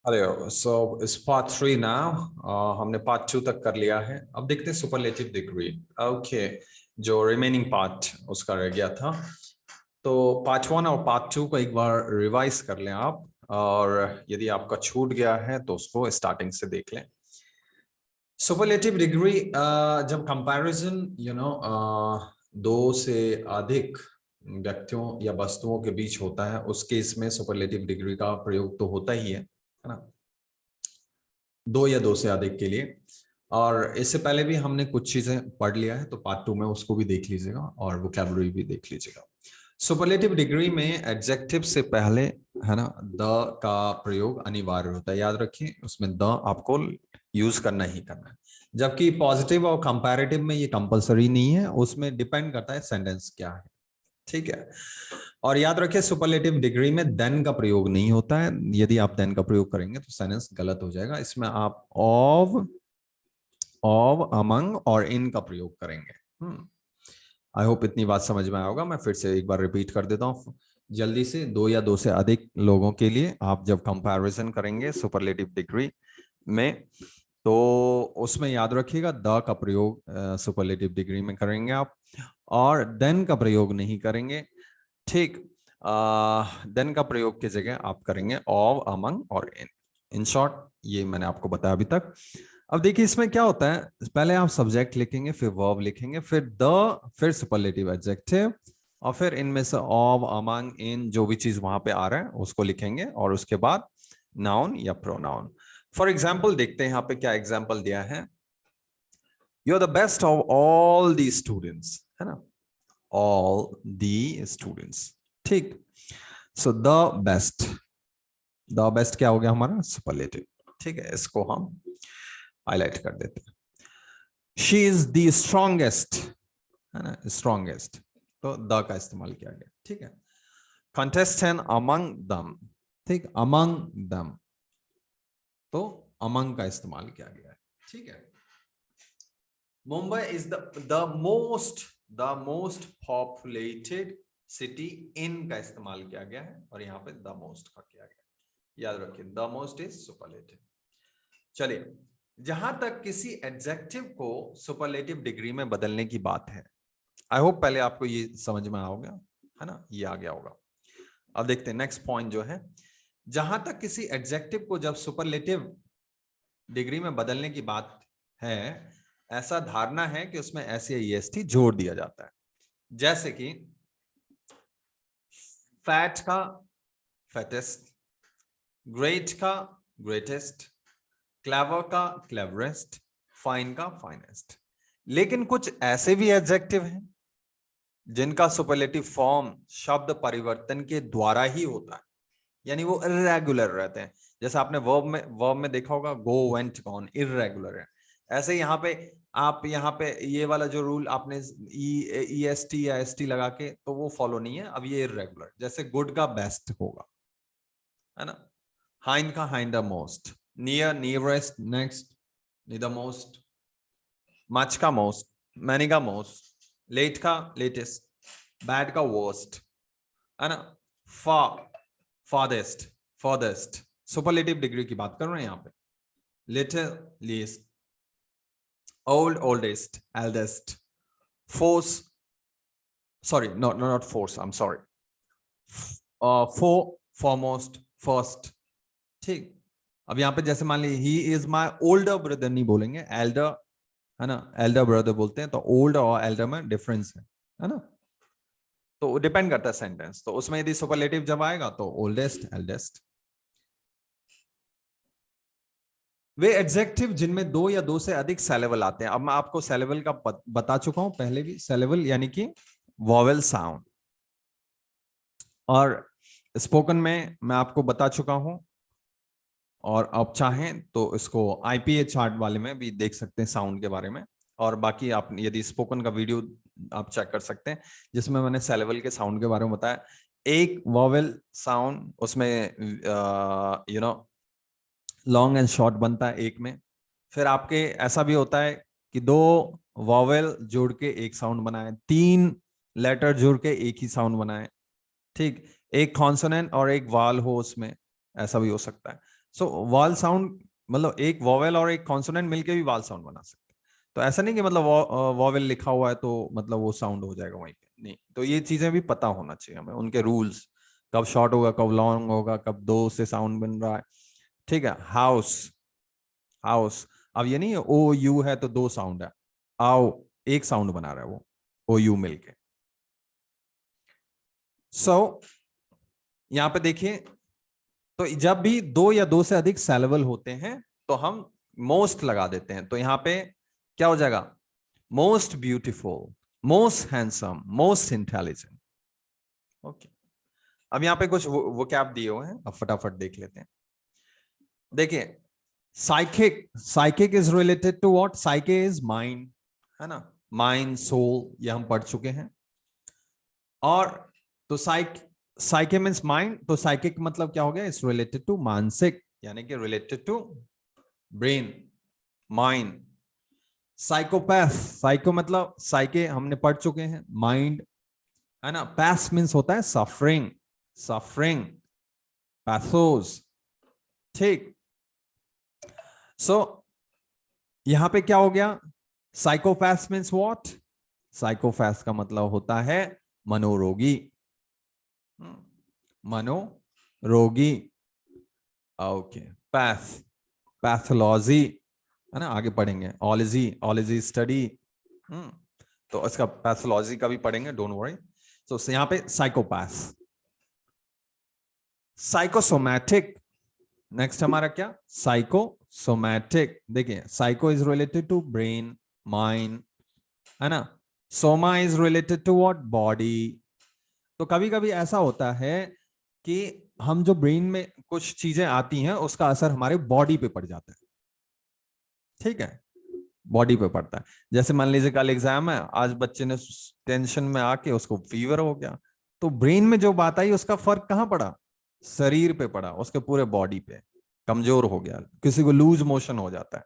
अरे सो इस पार्ट 3 ना हमने पार्ट 2 तक कर लिया है। अब देखते हैं सुपरलेटिव डिग्री। ओके, जो रिमेनिंग पार्ट उसका रह गया था, तो पार्ट 1 और पार्ट 2 को एक बार रिवाइज कर लें आप, और यदि आपका छूट गया है तो उसको स्टार्टिंग से देख लें। सुपरलेटिव डिग्री जब कंपैरिजन दो से अधिक व्यक्तियों या वस्तुओं के बीच होता है, उस केस में सुपरलेटिव डिग्री का प्रयोग तो होता ही है ना, दो या दो से अधिक के लिए। और इससे पहले भी हमने कुछ चीजें पढ़ लिया है, तो पार्ट 2 में उसको भी देख लीजिएगा और वोकैबुलरी भी देख लीजिएगा। सुपरलेटिव डिग्री में एडजेक्टिव से पहले है ना द का प्रयोग अनिवार्य होता है, याद रखिए उसमें द आपको यूज करना ही करना है। जबकि पॉजिटिव और कंपैरेटिव में ये कंपलसरी नहीं है, उसमें डिपेंड करता है सेंटेंस क्या है। ठीक है, और याद रखिए सुपरलेटिव डिग्री में देन का प्रयोग नहीं होता है। यदि आप देन का प्रयोग करेंगे तो सेंटेंस गलत हो जाएगा। इसमें आप ऑफ, अमंग और इन का प्रयोग करेंगे। आई होप इतनी बात समझ में आया होगा। मैं फिर से एक बार रिपीट कर देता हूँ जल्दी से। दो या दो से अधिक लोगों के लिए आप जब कंपैरिजन करेंगे सुपरलेटिव डिग्री में, तो उसमें याद रखिएगा द का प्रयोग सुपरलेटिव डिग्री में करेंगे आप, और देन का प्रयोग नहीं करेंगे। ठीक, देन का प्रयोग की जगह आप करेंगे ऑफ, अमंग और इन शॉर्ट ये मैंने आपको बताया अभी तक। अब देखिए इसमें क्या होता है, पहले आप सब्जेक्ट लिखेंगे, फिर वर्ब लिखेंगे, फिर द, फिर सुपरलेटिव एडजेक्टिव, और फिर इनमें से ऑफ, अमंग, इन जो भी चीज वहां पे आ रहा है उसको लिखेंगे, और उसके बाद नाउन या प्रोनाउन। फॉर एग्जाम्पल देखते हैं यहाँ पे क्या एग्जाम्पल दिया है। You are the best of all the students, है ना, ऑल दी स्टूडेंट्स। ठीक, सो द बेस्ट क्या हो गया हमारा, सुपरलेटिव। ठीक है, इसको हम हाईलाइट कर देते हैं। शी इज द स्ट्रॉन्गेस्ट, है ना, स्ट्रॉन्गेस्ट, तो द का इस्तेमाल किया गया। ठीक है, कंटेस्टेंट अमंग दम, ठीक, अमंग दम, तो अमंग का इस्तेमाल किया गया है। ठीक है, Mumbai is the most populated city, इन का इस्तेमाल किया गया है, और यहाँ पे द मोस्ट का किया गया है। याद रखिए द मोस्ट इज सुपरलेटिव। चलिए, जहां तक किसी एडजेक्टिव को सुपरलेटिव डिग्री में बदलने की बात है, आई होप पहले आपको ये समझ में आ गया, है ना, ये आ गया होगा। अब देखते हैं नेक्स्ट पॉइंट जो है, जहां तक किसी एडजेक्टिव को जब सुपरलेटिव डिग्री में बदलने की बात है, ऐसा धारणा है कि उसमें एस या ईएसटी जोड़ दिया जाता है। जैसे कि फैट का फैटेस्ट, ग्रेट का ग्रेटेस्ट, क्लेवर का क्लेवरेस्ट, फाइन का फाइनेस्ट। लेकिन कुछ ऐसे भी एडजेक्टिव हैं जिनका सुपरलेटिव फॉर्म शब्द परिवर्तन के द्वारा ही होता है, यानी वो इर्रेगुलर रहते हैं। जैसे आपने वर्ब में देखा होगा, गो, वेंट, गॉन, इर्रेगुलर है। ऐसे यहाँ पे आप यहाँ पे ये वाला जो रूल आपने ई एस टी या एस टी लगा के, तो वो फॉलो नहीं है। अब ये इर्रेगुलर, जैसे गुड का बेस्ट होगा, है ना, हाइंड का hind the most, near nearest, next the most, much का मोस्ट, मैनी का मोस्ट, लेट का लेटेस्ट, बैड का वर्स्ट, है ना, फार फारेस्ट, फर्देस्ट। सुपरलेटिव डिग्री की बात कर रहे हैं यहाँ पे। Little, least, old, oldest, eldest, force, sorry not force, I am sorry, foremost, first. ठीक, अब यहाँ पे जैसे मान लीजिए he is my older brother नहीं बोलेंगे, एल्डर, है ना, एल्डर ब्रदर बोलते हैं, तो ओल्ड और एल्डर में डिफरेंस है ना, तो डिपेंड करता है सेंटेंस। तो उसमें यदि सुपरलेटिव जब आएगा तो ओल्डेस्ट, एल्डेस्ट। वे एडजेक्टिव जिनमें दो या दो से अधिक सेलेबल आते हैं। अब मैं आपको सेलेबल का बता चुका हूं पहले भी, सेलेबल यानी कि वॉवेल साउंड, और स्पोकन में मैं आपको बता चुका हूं, और आप चाहें तो इसको आईपीए चार्ट वाले में भी देख सकते हैं साउंड के बारे में। और बाकी आप यदि स्पोकन का वीडियो आप चेक कर सकते हैं, जिसमें मैंने सेलेबल के साउंड के बारे में बताया। एक वॉवेल साउंड, उसमें लॉन्ग एंड शॉर्ट बनता है एक में। फिर आपके ऐसा भी होता है कि दो वॉवेल जोड़ के एक साउंड बनाए, तीन लेटर जोड़ के एक ही साउंड बनाए। ठीक, एक कॉन्सोनेंट और एक वाल हो उसमें, ऐसा भी हो सकता है। सो वॉल साउंड मतलब एक वॉवेल और एक कॉन्सोनेंट मिलके भी वॉल साउंड बना सकते हैं। तो ऐसा नहीं कि मतलब वॉवेल लिखा हुआ है तो मतलब वो साउंड हो जाएगा वहीं पे, नहीं। तो ये चीजें भी पता होना चाहिए हमें, उनके रूल्स, कब शॉर्ट होगा, कब लॉन्ग होगा, कब दो से साउंड बन रहा है। ठीक है। हाउस, हाउस, अब ये नहीं है ओ यू है तो दो साउंड है, आओ एक साउंड बना रहा है वो, ओ यू मिलके। सो यहां पे देखिए, तो जब भी दो या दो से अधिक सैलेबल होते हैं तो हम मोस्ट लगा देते हैं। तो यहां पे क्या हो जाएगा, most beautiful, most handsome, most intelligent. Okay, अब यहां पे कुछ वो कैप दिए हुए हैं, अब फटाफट देख लेते हैं। देखिए, psychic, psychic is related to what, psyche is mind, है ना, माइंड सोल, ये हम पढ़ चुके हैं। और तो साइके मीन्स माइंड, तो साइकिक मतलब क्या हो गया, इज रिलेटेड टू मानसिक, यानी कि related to brain, mind. Psychopath, psycho मतलब साइके हमने पढ़ चुके हैं, माइंड, है ना। पैथ मीन्स होता है सफरिंग, सफरिंग, पैथोस। ठीक। सो यहां पे क्या हो गया, साइकोपैथ मीन्स व्हाट, साइकोपैथ का मतलब होता है मनोरोगी, मनोरोगी। ओके, पैथ, पैथोलॉजी, है ना, आगे पढ़ेंगे, ओलॉजी, ओलॉजी स्टडी। तो इसका पैथोलॉजी का भी पढ़ेंगे, डोंट वरी। तो यहां पे साइकोपैथ। साइकोसोमैटिक, नेक्स्ट हमारा क्या, साइकोसोमैटिक। देखिए, psycho is related to brain, mind, है ना। Soma is related to what, body. तो कभी कभी ऐसा होता है कि हम जो ब्रेन में कुछ चीजें आती हैं उसका असर हमारे बॉडी पे पड़ जाता है। ठीक है, बॉडी पे पड़ता है। जैसे मान लीजिए कल एग्जाम है, आज बच्चे ने टेंशन में आके उसको फीवर हो गया, तो ब्रेन में जो बात आई उसका फर्क कहां पड़ा, शरीर पे पड़ा, उसके पूरे बॉडी पे, कमजोर हो गया, किसी को लूज मोशन हो जाता है,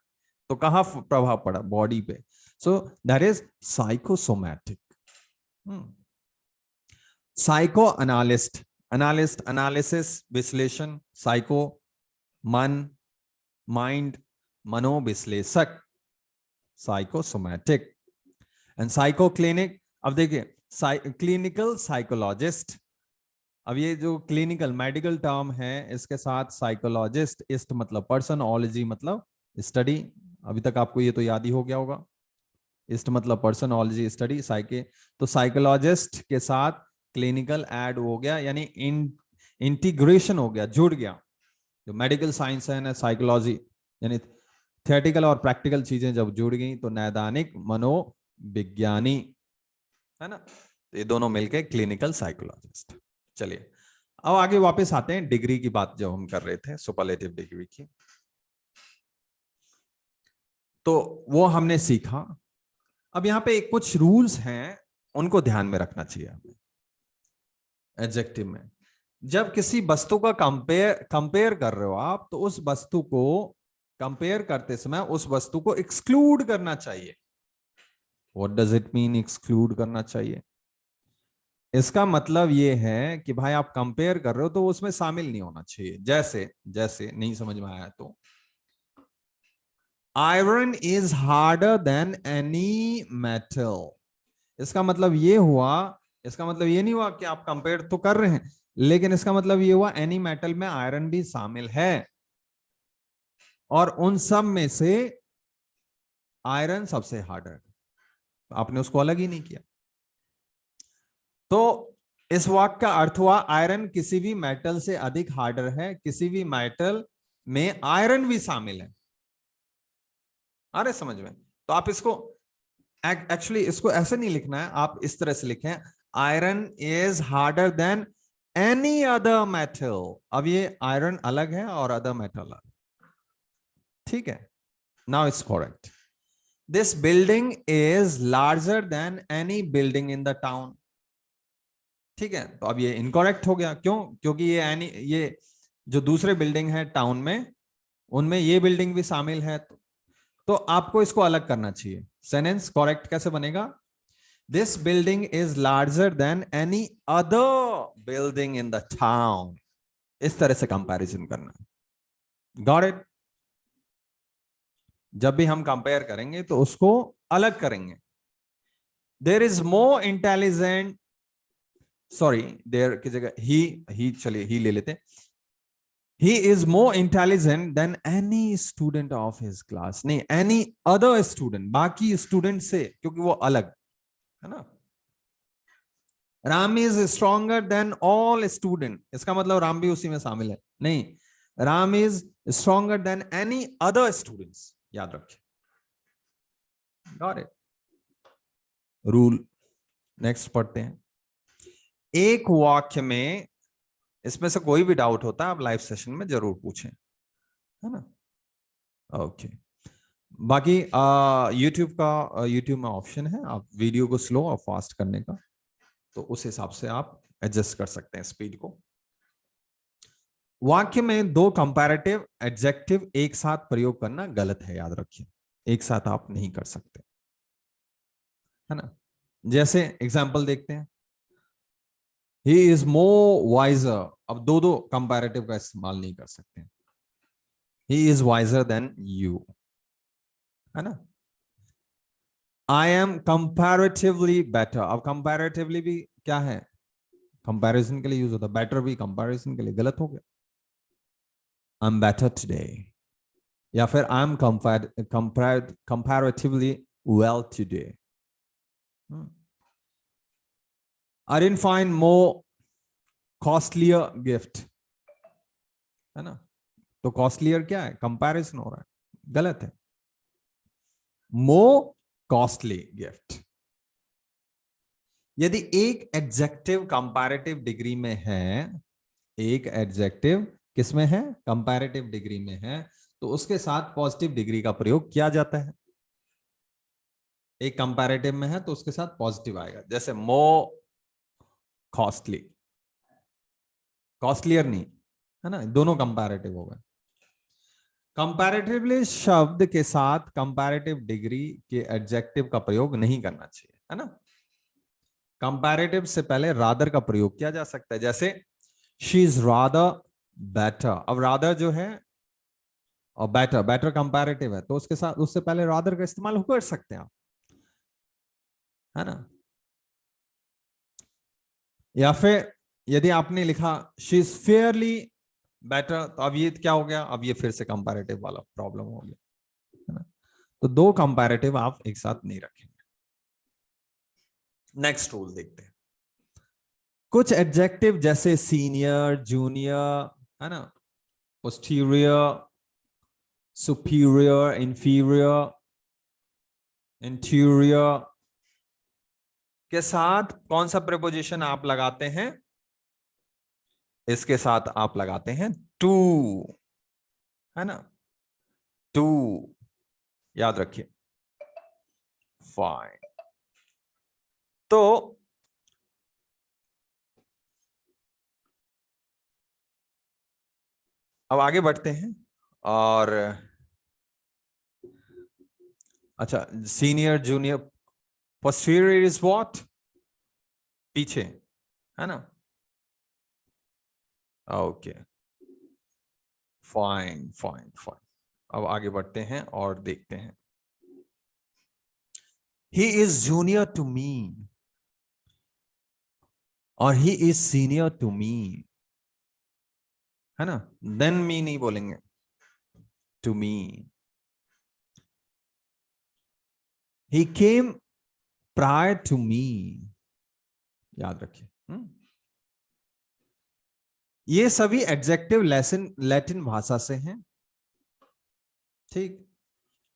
तो कहां प्रभाव पड़ा, बॉडी पे। So that is psychosomatic. Psycho analyst, analyst analysis विश्लेषण, साइको मन, माइंड, मनोविश्लेषक, साइकोसोमैटिक। एंड साइको क्लिनिक, अब देखिए क्लिनिकल साइकोलॉजिस्ट, अब ये जो क्लिनिकल मेडिकल टर्म है इसके साथ साइकोलॉजिस्ट, इस्ट मतलब पर्सन, ओलॉजी मतलब स्टडी, अभी तक आपको ये तो याद ही हो गया होगा, इस्ट मतलब पर्सन, ओलॉजी स्टडी, साइके। तो साइकोलॉजिस्ट के साथ क्लिनिकल ऐड हो गया, यानी इंटीग्रेशन हो गया, जुड़ गया। जो मेडिकल साइंस है ना, साइकोलॉजी, यानी थियोरेटिकल और प्रैक्टिकल चीजें जब जुड़ गई तो नैदानिक मनोविज्ञानी, है ना, तो ये दोनों मिलके क्लिनिकल साइकोलॉजिस्ट। चलिए अब आगे वापस आते हैं डिग्री की बात जो हम कर रहे थे, सुपरलेटिव डिग्री की। तो वो हमने सीखा। अब यहां पे कुछ रूल्स हैं, उनको ध्यान में रखना चाहिए हमें एडजेक्टिव में। जब किसी वस्तु का कंपेयर कर रहे हो आप, तो उस वस्तु को कंपेयर करते समय उस वस्तु को एक्सक्लूड करना चाहिए। What does it mean exclude करना चाहिए, इसका मतलब ये है कि भाई आप कंपेयर कर रहे हो तो उसमें शामिल नहीं होना चाहिए। जैसे जैसे नहीं समझ में आया तो, iron is harder than any metal, इसका मतलब ये हुआ, इसका मतलब ये नहीं हुआ कि आप कंपेयर तो कर रहे हैं, लेकिन इसका मतलब ये हुआ एनी मेटल में आयरन भी शामिल है, और उन सब में से आयरन सबसे हार्डर, आपने उसको अलग ही नहीं किया। तो इस वाक्य का अर्थ हुआ आयरन किसी भी मेटल से अधिक हार्डर है, किसी भी मेटल में आयरन भी शामिल है। आ रहे समझ में? तो आप इसको एक्चुअली इसको ऐसे नहीं लिखना है, आप इस तरह से लिखें, iron is harder than any other metal. अब ये आयरन अलग है और अदर मेटल अलग, ठीक है। Now it's correct. This building is larger than any building in the town, ठीक है। तो अब ये इनकरेक्ट हो गया, क्यों? क्योंकि ये जो दूसरे बिल्डिंग है टाउन में, उनमें ये बिल्डिंग भी शामिल है, तो आपको इसको अलग करना चाहिए। सेंटेंस करेक्ट कैसे बनेगा? This building is larger than any other building in the town, इस तरह से कंपैरिजन करना। Got it? जब भी हम कंपेयर करेंगे तो उसको अलग करेंगे. There is more intelligent, sorry there की जगह ही चलिए ही ले लेते. He is more intelligent than any student of his class. नहीं, एनी अदर स्टूडेंट, बाकी स्टूडेंट से, क्योंकि वो अलग है ना. Ram is stronger then all student, इसका मतलब राम भी उसी में शामिल है. नहीं, Ram is stronger then any other students. याद रखिए. Got it? रूल. नेक्स्ट पढ़ते हैं. एक वाक्य में, इसमें से कोई भी डाउट होता है आप लाइव सेशन में जरूर पूछें, है ना. ओके. बाकी यूट्यूब में ऑप्शन है आप वीडियो को स्लो और फास्ट करने का, तो उस हिसाब से आप एडजस्ट कर सकते हैं स्पीड को. वाक्य में दो कंपैरेटिव एडजेक्टिव एक साथ प्रयोग करना गलत है, याद रखिए. एक साथ आप नहीं कर सकते, है ना. जैसे एग्जांपल देखते हैं. He is more wiser. अब दो दो कंपैरेटिव का इस्तेमाल नहीं कर सकते. He is wiser than you, है ना. I am comparatively better. अब कंपैरेटिवली भी क्या है, कंपैरिजन के लिए यूज होता है. बेटर भी कंपैरिजन के लिए, गलत हो गया. आई एम बेटर टुडे, या फिर आई am comparatively well today. I didn't find more costlier gift, है ना. तो कॉस्टलियर क्या है, कंपैरिजन हो रहा है, गलत है. मोर कॉस्टली गिफ्ट. यदि एक एडजेक्टिव कंपैरेटिव डिग्री में है, एक एडजेक्टिव किसमें है, कंपैरेटिव डिग्री में है, तो उसके साथ पॉजिटिव डिग्री का प्रयोग किया जाता है. एक कंपैरेटिव में है तो उसके साथ पॉजिटिव आएगा. जैसे मोर कॉस्टली, कॉस्टलियर नहीं, है ना. दोनों कंपैरेटिव हो गए. कंपैरेटिवली शब्द के साथ कंपैरेटिव डिग्री के एडजेक्टिव का प्रयोग नहीं करना चाहिए, है ना. कंपैरेटिव से पहले रादर का प्रयोग किया जा सकता है. जैसे शी इज रादर बेटर. अब रादर जो है और बेटर, बेटर कंपैरेटिव है, तो उसके साथ उससे पहले रादर का इस्तेमाल कर सकते हैं आप, है ना. या फिर यदि आपने लिखा शी इज फेयरली बेटर, तो अब ये क्या हो गया, अब ये फिर से कंपैरेटिव वाला प्रॉब्लम हो गया, है ना. तो दो कंपैरेटिव आप एक साथ नहीं रखेंगे. नेक्स्ट रूल देखते हैं. कुछ एडजेक्टिव जैसे सीनियर, जूनियर, है ना, पोस्टीरियर, सुपीरियर, इंफीरियर, इंटीरियर के साथ कौन सा प्रीपोजिशन आप लगाते हैं, इसके साथ आप लगाते हैं टू, है ना. टू, याद रखिए. फाइन. तो अब आगे बढ़ते हैं. और अच्छा, senior, junior, posterior is what, पीछे, है ना. Okay, fine fine fine. अब आगे बढ़ते हैं और देखते हैं. He is junior to me और he is senior to me, है ना. देन मी नहीं बोलेंगे, to me. He came prior to me, याद रखिए. ये सभी एडजेक्टिव लैटिन भाषा से हैं, ठीक.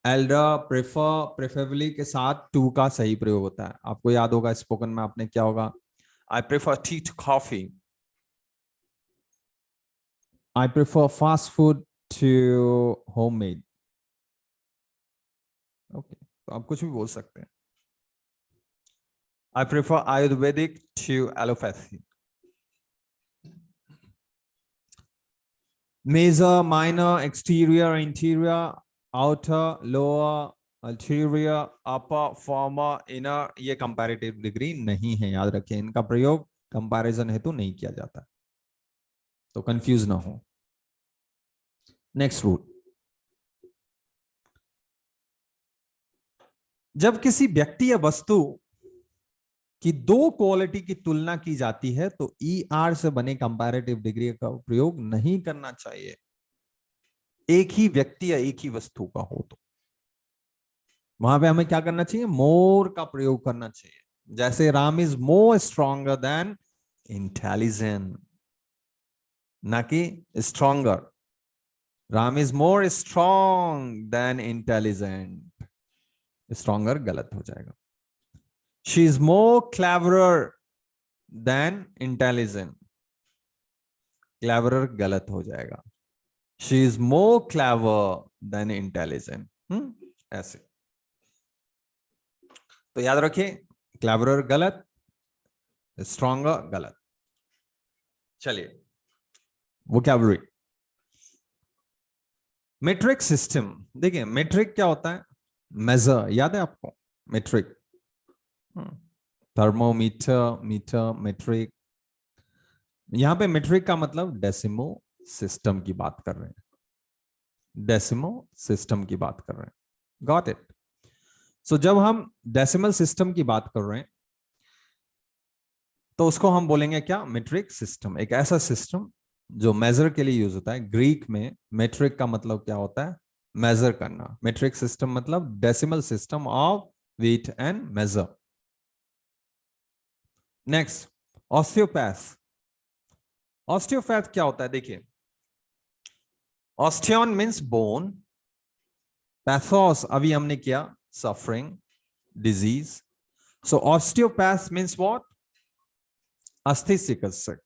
एल्डर, प्रेफर, प्रेफरेबली के साथ टू का सही प्रयोग होता है. आपको याद होगा स्पोकन में आपने क्या होगा, I prefer tea to coffee, I prefer fast food to homemade. Okay, तो आप कुछ भी बोल सकते हैं. I prefer ayurvedic to allopathy. Major, minor, exterior, interior, outer, lower, ulterior, upper, former, inner, ये कंपैरेटिव डिग्री नहीं है, याद रखें. इनका प्रयोग कंपैरिजन हेतु नहीं किया जाता, तो कंफ्यूज ना हो. नेक्स्ट रूल, जब किसी व्यक्ति या वस्तु की दो क्वालिटी की तुलना की जाती है तो ई आर से बने कंपैरेटिव डिग्री का प्रयोग नहीं करना चाहिए। एक ही व्यक्ति या एक ही वस्तु का हो तो वहां पे हमें क्या करना चाहिए, मोर का प्रयोग करना चाहिए। जैसे Ram is more stronger than intelligent, ना कि stronger. Ram is more strong then intelligent, stronger गलत हो जाएगा। She is more cleverer then intelligent, cleverer गलत हो जाएगा। She is more clever than intelligent, ऐसे। तो याद रखिए, क्लेवरर गलत, स्ट्रॉन्गर गलत। चलिए, वोकैबुलरी। मेट्रिक सिस्टम, देखिए मेट्रिक क्या होता है, मेजर, याद है आपको मेट्रिक, थर्मोमीटर, मीटर, मेट्रिक। यहां पे मेट्रिक का मतलब डेसिमो सिस्टम की बात कर रहे हैं, डेसिमो सिस्टम की बात कर रहे हैं। Got it. सो जब हम डेसिमल सिस्टम की बात कर रहे हैं तो उसको हम बोलेंगे क्या, मेट्रिक सिस्टम। एक ऐसा सिस्टम जो मेजर के लिए यूज होता है। ग्रीक में मेट्रिक का मतलब क्या होता है, मेजर करना। मेट्रिक सिस्टम मतलब decimal system of weight and measure. Next, osteopath. Osteopath क्या होता है, देखिए, ऑस्टियन मीन्स बोन, पैथोस अभी हमने किया suffering, disease. So osteopath means what, अस्थि चिकित्सक,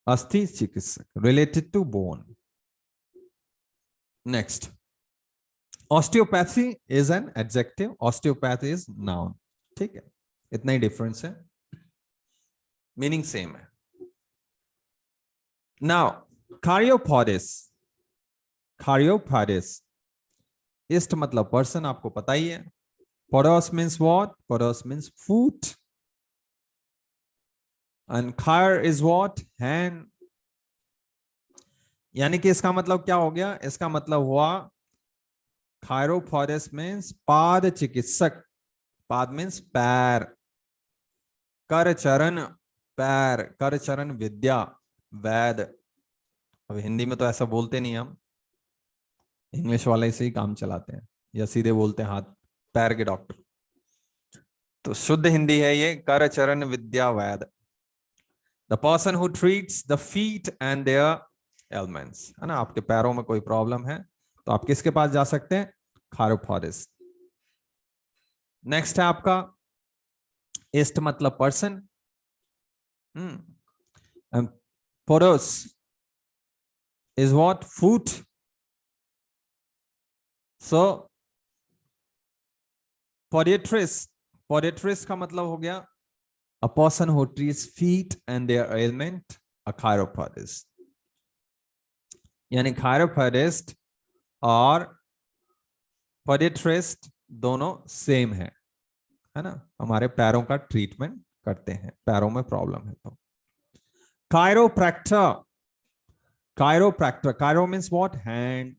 अस्थि चिकित्सक, related to bone. Next, osteopathy is an adjective, osteopath is noun. ठीक है, इतना ही डिफरेंस है, मीनिंग सेम है। नाउ कार्डियोपोडिस, कार्डियोपोडिस, इस्ट मतलब पर्सन, आपको पता ही है। Podos means what, podos means foot, and chir is what, hand. यानी कि इसका मतलब क्या हो गया, इसका मतलब हुआ खायरोपोडिस मीन्स पाद चिकित्सक, पाद मीन्स पैर, कर चरण पैर, कर चरण विद्या वैद। अब हिंदी में तो ऐसा बोलते नहीं हम, इंग्लिश वाले से ही काम चलाते हैं, या सीधे बोलते हैं हाथ पैर के डॉक्टर। तो शुद्ध हिंदी है ये, कर चरण विद्या वैद, the person who treats the feet and their elements, है ना। आपके पैरों में कोई प्रॉब्लम है तो आप किसके पास जा सकते हैं, खायरोपोडिस्ट। नेक्स्ट है आपका इस्ट मतलब person, पोडोस is what, foot. So podiatrist, podiatrist का मतलब हो गया a person who treats feet and their ailment, a chiropodist। यानी chiropodist और podiatrist दोनों सेम है ना। हमारे पैरों का ट्रीटमेंट करते हैं, पैरों में प्रॉब्लम है तो। chiropractor, chiropractor, chiro means what, hand,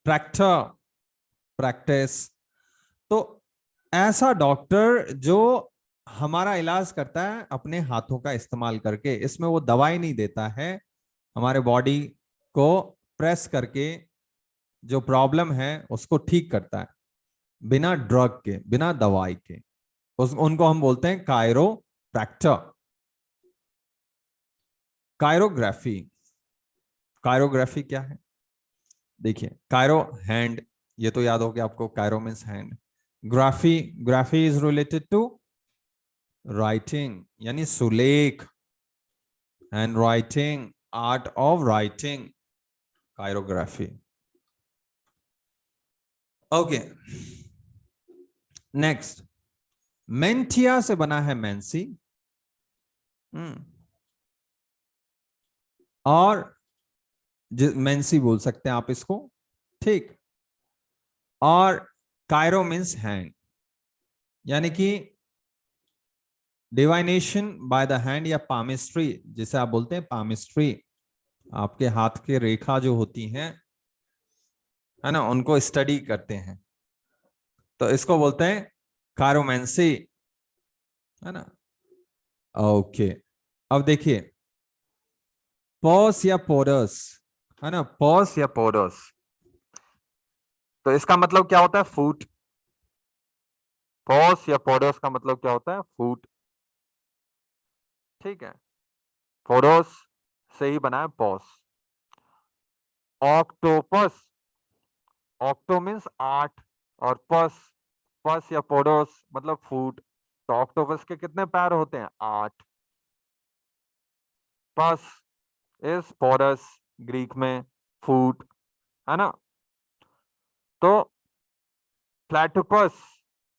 practor, practice। तो ऐसा डॉक्टर जो हमारा इलाज करता है अपने हाथों का इस्तेमाल करके, इसमें वो दवाई नहीं देता है, हमारे बॉडी को प्रेस करके जो प्रॉब्लम है उसको ठीक करता है, बिना ड्रग के, बिना दवाई के। उनको हम बोलते हैं कायरोप्रैक्टर। कायरोग्राफी, कायरोग्राफी क्या है, देखिए, कायरो हैंड, ये तो याद हो गया आपको, chiro means hand. Graphy, graphy is related to writing, यानी सुलेख, hand writing, art of writing, chirography. Okay, next, mentia से बना है मेंसी, और मेंसी बोल सकते हैं आप इसको, ठीक। और कायरो मीन्स हैंड, यानी कि डिवाइनेशन बाय द हैंड या पामिस्ट्री, जिसे आप बोलते हैं पामिस्ट्री, आपके हाथ के रेखा जो होती हैं, है ना, उनको स्टडी करते हैं, तो इसको बोलते हैं कायरोमेंसी, है ना। ओके, अब देखिए पॉस या पोरस, है ना, पॉस या पोरस, तो इसका मतलब क्या होता है? फूट। पॉस या पोरस का मतलब क्या होता है? फूट। ठीक है, पोरस से ही बना है पॉस। ऑक्टोपस, ऑक्टो मीन्स 8, और पस, पस या पोडोस मतलब फूट। तो ऑक्टोपस के कितने पैर होते हैं? 8। पस इज पोरस, ग्रीक में फूट, है ना। तो प्लेटोपस,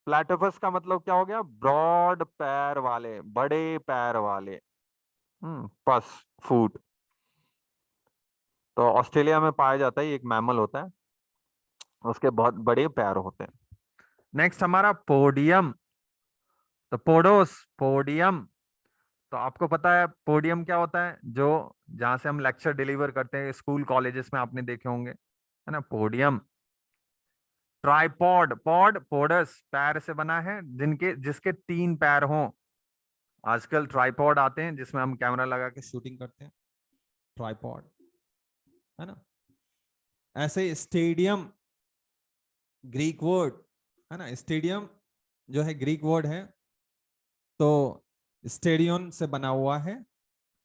प्लेटोपस का मतलब क्या हो गया? ब्रॉड पैर वाले, बड़े पैर वाले। पस, फूट। तो ऑस्ट्रेलिया में पाया जाता है, एक मैमल होता है, उसके बहुत बड़े पैर होते हैं। नेक्स्ट हमारा पोडियम, तो पोडोस, पोडियम, तो आपको पता है पोडियम क्या होता है? जो जहां से हम लेक्चर डिलीवर करते हैं, स्कूल कॉलेजेस में आपने देखे होंगे, है ना, पोडियम। ट्राइपॉड, पॉड, पोडस, पैर से बना है, जिनके जिसके 3 पैर हों। आजकल ट्राइपॉड आते हैं जिसमें हम कैमरा लगा के शूटिंग करते हैं, ट्राइपॉड, है ना। ऐसे स्टेडियम, ग्रीक वर्ड, है ना, स्टेडियम जो है ग्रीक वर्ड है, तो स्टेडियम से बना हुआ है,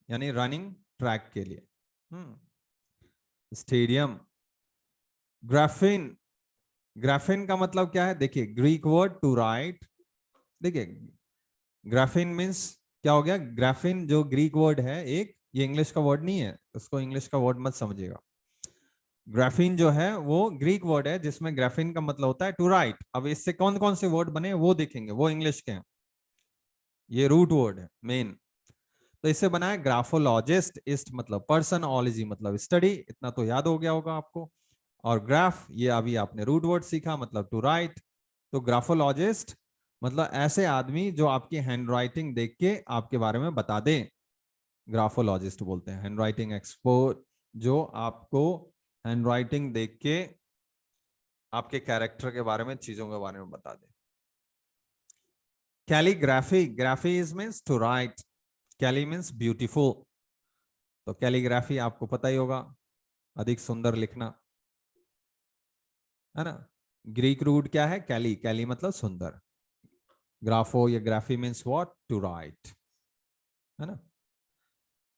यानी रनिंग ट्रैक के लिए। स्टेडियम। ग्राफिन, ग्राफिन का मतलब क्या है? देखिए ग्रीक वर्ड टू राइट, देखिए ग्राफिन मीन्स क्या हो गया? ग्राफिन जो ग्रीक वर्ड है एक, ये इंग्लिश का वर्ड नहीं है, उसको इंग्लिश का वर्ड मत समझिएगा। ग्राफिन जो है वो ग्रीक वर्ड है, जिसमें ग्राफिन का मतलब होता है टू राइट। अब इससे कौन कौन से वर्ड बने वो देखेंगे, वो इंग्लिश के हैं, ये रूट वर्ड है मेन। तो इससे बना है ग्राफोलॉजिस्ट, इस्ट मतलब पर्सन, ओलॉजी मतलब स्टडी, इतना तो याद हो गया होगा आपको। और ग्राफ, ये अभी आपने रूट वर्ड सीखा, मतलब टू राइट। तो ग्राफोलॉजिस्ट मतलब ऐसे आदमी जो आपकी हैंडराइटिंग देख के आपके बारे में बता दे, ग्राफोलॉजिस्ट बोलते हैं। हैंडराइटिंग एक्सपर्ट, जो आपको हैंडराइटिंग देख के आपके कैरेक्टर के बारे में, चीजों के बारे में बता दे। Calligraphy, graphy is means to write, calli means beautiful, तो कैलीग्राफी आपको पता ही होगा, अधिक सुंदर लिखना, है ना। ग्रीक रूट क्या है? कैली, कैली मतलब सुंदर। ग्राफो या graphy means what? To write, है ना।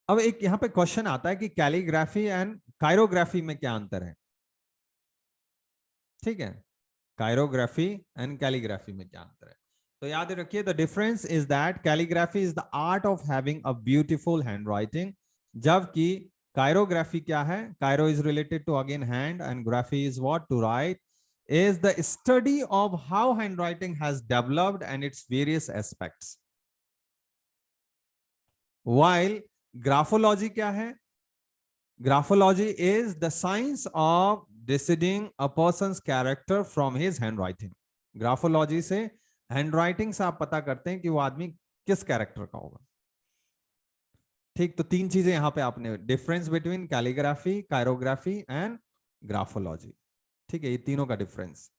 अब एक यहां पे क्वेश्चन आता है कि कैलीग्राफी एंड कायरोग्राफी में क्या अंतर है? ठीक है, कायरोग्राफी एंड कैलीग्राफी में क्या अंतर है? तो याद रखिए, the difference is that calligraphy is the art of having a beautiful handwriting, जबकि कायरोग्राफी क्या है? Chiro is related to again hand, and graphy is what? To write, is the study of how handwriting has developed and its various aspects. While graphology क्या है? Graphology is the science of deciding a person's character from his handwriting. Graphology से handwriting से आप पता करते हैं कि वो आदमी किस कैरेक्टर का होगा। ठीक, तो 3 चीजें यहां पे आपने, difference between calligraphy, chirography and graphology. ठीक है, ये तीनों का डिफरेंस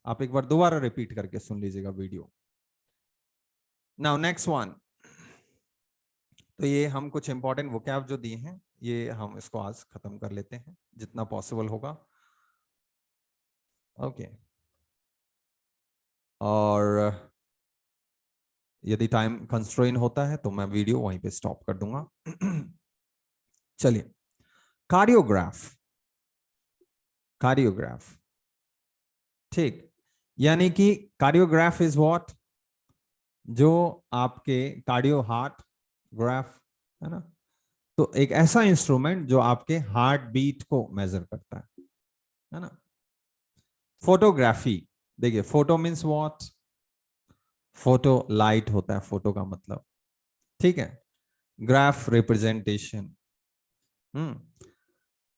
आप एक बार दोबारा रिपीट करके सुन लीजिएगा वीडियो। नाउ नेक्स्ट वन, तो ये हम कुछ इंपॉर्टेंट वोकैब जो दिए हैं, ये हम इसको आज खत्म कर लेते हैं जितना पॉसिबल होगा। ओके, और यदि टाइम कंस्ट्रेन होता है तो मैं वीडियो वहीं पे स्टॉप कर दूंगा। चलिए, कार्डियोग्राफ, कार्डियोग्राफ, ठीक, यानी कि कार्डियोग्राफ इज व्हाट? जो आपके कार्डियो, हार्ट ग्राफ, है ना, तो एक ऐसा इंस्ट्रूमेंट जो आपके हार्ट बीट को मेजर करता है ना। फोटोग्राफी, देखिए photo means what? Photo light होता है फोटो का मतलब, ठीक है। ग्राफ रिप्रेजेंटेशन,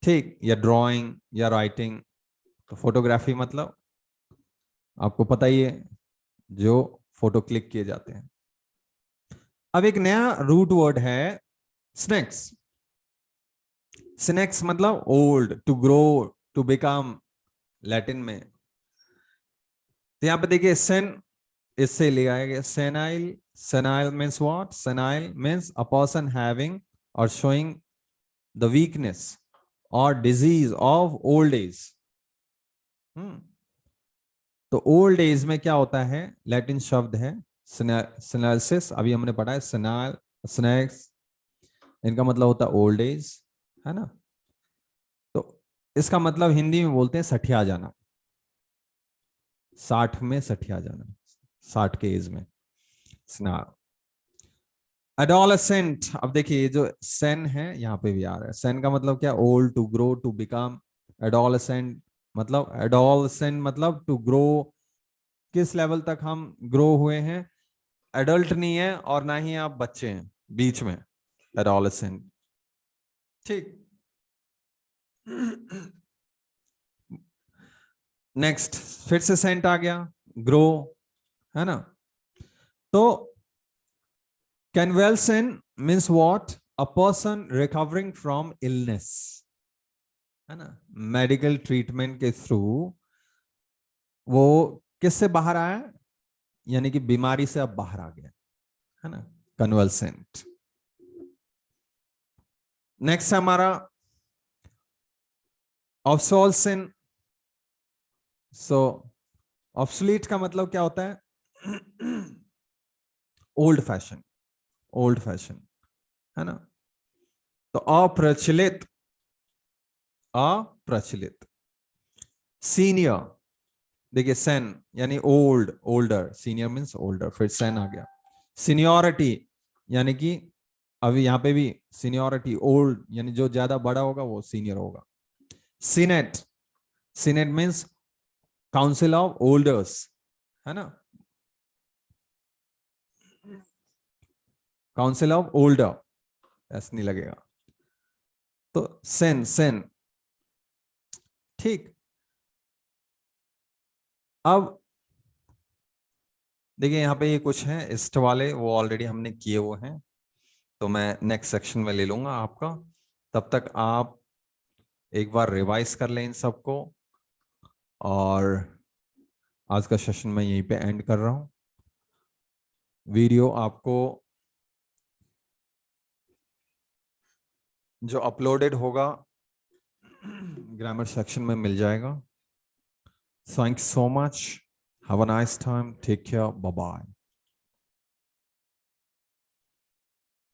ठीक, या ड्राइंग या राइटिंग, तो फोटोग्राफी मतलब आपको पता ही है, जो फोटो क्लिक किए जाते हैं। अब एक नया रूट वर्ड है स्नेक्स। स्नेक्स मतलब old, to grow, to become, Latin में। तो यहां पे देखिए सेन, इससे लिया गया senile. Senile means what? Senile means a person having or showing the weakness or disease of old age. तो ओल्ड एज में क्या होता है? लैटिन शब्द है सेनालिसिस, अभी हमने पढ़ा है। सेनाइल, स्नेक्स, इनका मतलब होता है ओल्ड एज, है ना। तो इसका मतलब हिंदी में बोलते हैं सठिया जाना, 60 में सठिया जाना, 60 के एज में। एडोलेसेंट, अब देखिए ये जो सेन है यहाँ पे भी आ रहा है। सेन का मतलब क्या? Old, to grow, to become. Adolescent मतलब, एडोलेसेंट मतलब टू ग्रो, किस लेवल तक हम ग्रो हुए हैं। एडल्ट नहीं है और ना ही आप बच्चे हैं, बीच में एडोलेसेंट। ठीक। नेक्स्ट फिर से सेंट आ गया, ग्रो, है ना। तो convalescent means what? A person recovering from illness, है ना। मेडिकल ट्रीटमेंट के थ्रू वो किससे बाहर आया? यानी कि बीमारी से अब बाहर आ गया, है ना, कन्वल्सेंट। नेक्स्ट हमारा ऑब्सोल्सेंट। सो ऑब्सोलीट का मतलब क्या होता है? ओल्ड फैशन, ओल्ड फैशन, है ना। तो अप्रचलित, अप्रचलित। सीनियर, देखिए सेन यानी old, older, senior means older, फिर सेन आ गया। सीनियोरिटी यानी कि अभी यहाँ पे भी सीनियोरिटी, ओल्ड यानी जो ज्यादा बड़ा होगा वो सीनियर होगा। Senate, senate means council of olders, है ना, काउंसिल ऑफ ओल्डर, ऐसा नहीं लगेगा। तो सेन, सेन, ठीक। अब देखिए यहाँ पे ये कुछ हैं इस्ट वाले, वो ऑलरेडी हमने किए हुए हैं, तो मैं नेक्स्ट सेक्शन में ले लूंगा आपका। तब तक आप एक बार रिवाइज कर लें इन सबको, और आज का सेशन मैं यहीं पे एंड कर रहा हूं। वीडियो आपको जो अपलोडेड होगा ग्रामर सेक्शन में मिल जाएगा। Thanks so much, have a nice time, take care, bye bye.